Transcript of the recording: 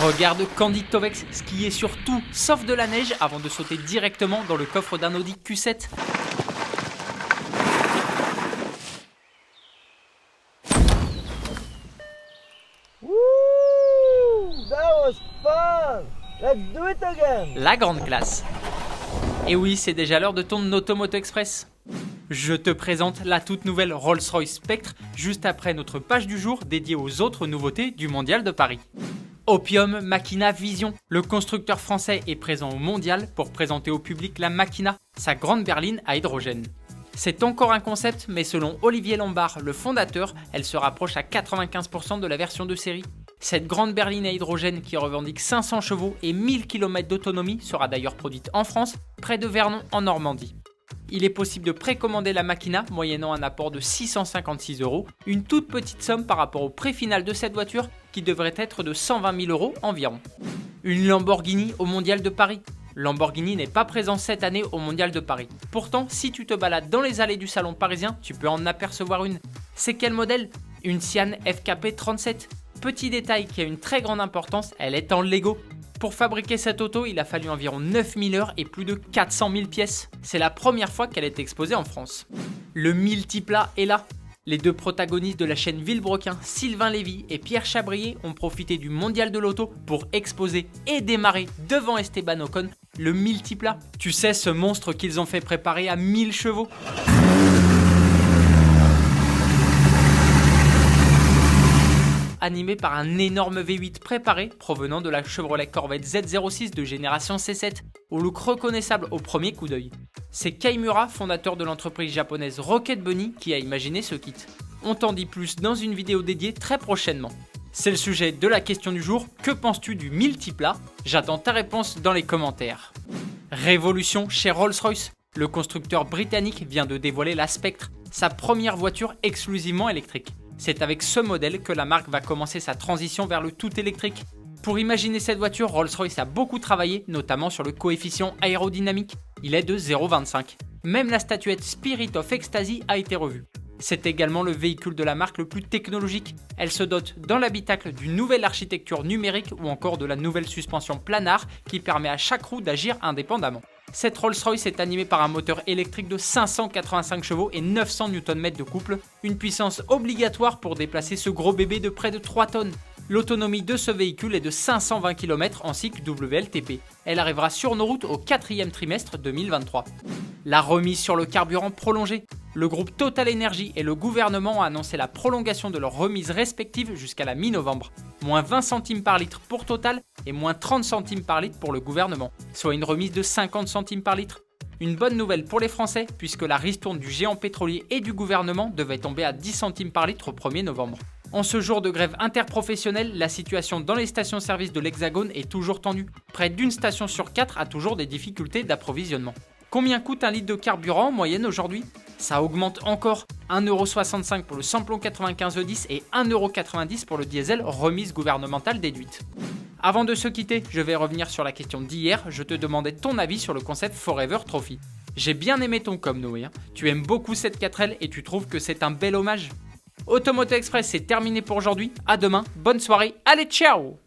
Regarde Candy Tovex skier sur tout sauf de la neige avant de sauter directement dans le coffre d'un Audi Q7. Woo! That was fun! Let's do it again! La grande classe. Et oui, c'est déjà l'heure de ton Automoto Express. Je te présente la toute nouvelle Rolls-Royce Spectre juste après notre page du jour dédiée aux autres nouveautés du Mondial de Paris. Opium Makina Vision, le constructeur français est présent au Mondial pour présenter au public la Makina, sa grande berline à hydrogène. C'est encore un concept, mais selon Olivier Lombard, le fondateur, elle se rapproche à 95% de la version de série. Cette grande berline à hydrogène qui revendique 500 chevaux et 1000 km d'autonomie sera d'ailleurs produite en France, près de Vernon en Normandie. Il est possible de précommander la Makina moyennant un apport de 656 €, une toute petite somme par rapport au prix final de cette voiture qui devrait être de 120 000 € environ. Une Lamborghini au Mondial de Paris. Lamborghini n'est pas présent cette année au Mondial de Paris. Pourtant, si tu te balades dans les allées du salon parisien, tu peux en apercevoir une. C'est quel modèle? Une Sian FKP 37. Petit détail qui a une très grande importance, elle est en Lego. Pour fabriquer cette auto, il a fallu environ 9000 heures et plus de 400 000 pièces. C'est la première fois qu'elle est exposée en France. Le multiplat est là. Les deux protagonistes de la chaîne Villebrequin, Sylvain Lévy et Pierre Chabrier, ont profité du Mondial de l'auto pour exposer et démarrer devant Esteban Ocon le multiplat. Tu sais, ce monstre qu'ils ont fait préparer à 1000 chevaux. Animé par un énorme V8 préparé provenant de la Chevrolet Corvette Z06 de génération C7, au look reconnaissable au premier coup d'œil. C'est Kaimura, fondateur de l'entreprise japonaise Rocket Bunny, qui a imaginé ce kit. On t'en dit plus dans une vidéo dédiée très prochainement. C'est le sujet de la question du jour, que penses-tu du multiplat? J'attends ta réponse dans les commentaires. Révolution chez Rolls-Royce. Le constructeur britannique vient de dévoiler la Spectre, sa première voiture exclusivement électrique. C'est avec ce modèle que la marque va commencer sa transition vers le tout électrique. Pour imaginer cette voiture, Rolls-Royce a beaucoup travaillé, notamment sur le coefficient aérodynamique. Il est de 0,25. Même la statuette Spirit of Ecstasy a été revue. C'est également le véhicule de la marque le plus technologique. Elle se dote dans l'habitacle d'une nouvelle architecture numérique ou encore de la nouvelle suspension planar qui permet à chaque roue d'agir indépendamment. Cette Rolls-Royce est animée par un moteur électrique de 585 chevaux et 900 Nm de couple, une puissance obligatoire pour déplacer ce gros bébé de près de 3 tonnes. L'autonomie de ce véhicule est de 520 km en cycle WLTP. Elle arrivera sur nos routes au 4e trimestre 2023. La remise sur le carburant prolongée. Le groupe Total Energy et le gouvernement ont annoncé la prolongation de leurs remises respectives jusqu'à la mi-novembre. Moins 20 centimes par litre pour Total et moins 30 centimes par litre pour le gouvernement, soit une remise de 50 centimes par litre. Une bonne nouvelle pour les Français puisque la ristourne du géant pétrolier et du gouvernement devait tomber à 10 centimes par litre au 1er novembre. En ce jour de grève interprofessionnelle, la situation dans les stations-service de l'Hexagone est toujours tendue. Près d'une station sur 4 a toujours des difficultés d'approvisionnement. Combien coûte un litre de carburant en moyenne aujourd'hui? Ça augmente encore. 1,65 € pour le samplon 95 E10 et 1,90 € pour le diesel remise gouvernementale déduite. Avant de se quitter, je vais revenir sur la question d'hier. Je te demandais ton avis sur le concept Forever Trophy. J'ai bien aimé ton com, Noé. Tu aimes beaucoup cette 4L et tu trouves que c'est un bel hommage. Automoto Express, c'est terminé pour aujourd'hui. À demain, bonne soirée, allez ciao!